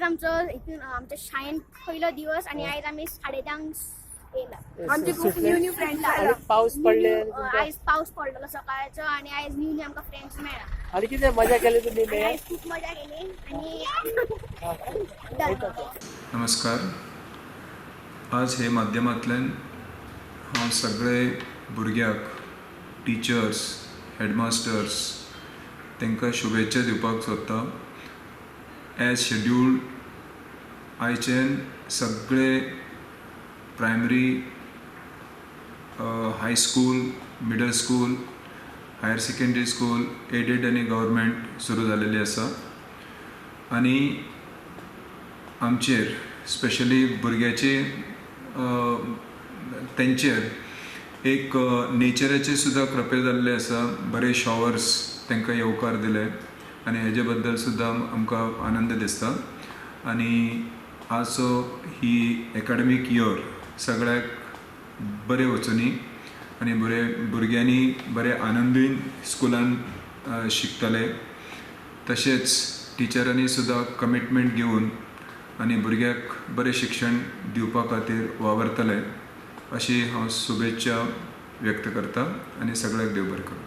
आयज आमच्या शाळेन पहिलो दिवस आणि आयज आम्ही 10:30 येयला. आमचे खूप न्यू फ्रेंड्स आयला. पाऊस पडले आयज पाऊस पडलो सकाळचो आणि आयज न्यू आमकां फ्रेंड्स मेळ्ळा. आणि किती मजा केली तुम्ही आणि आयज खूप मजा केली आणि नमस्कार. आज हे माध्यमांतल्यान हांव सगळे भुरग्याक, टिचर्स, हेडमास्टर्स तांकां शुभेच्छा दिवपाक सोदता. एज शेड्यूल्ड आयचेन सगळे primary, high school, middle school, higher secondary school, aided आनी गव्हर्मेंट सुरू जालेली आसा. आनी आमचेर स्पेशली भुरग्याचे तेंचेर एक नेचराचे सुद्दां कृपा जाल्ले आसा. बरे शॉवर्स तांकां येवकार दिले आनी हेजे बद्दल सुद्दां आमकां आनंद दिसता. आनी आजचो ही एकाडेमीक इयर सगळ्याक बरे वचुनी आनी भुरग्यांनी बरे आनंदीन स्कुलान शिकतले. तशेंच टिचरांनी सुद्दां कमिटमेंट घेवन आनी भुरग्याक बरें शिक्षण दिवपा खातीर वावरतले अशी हांव शुभेच्छा व्यक्त करता आनी सगळ्याक देव बरें करूं.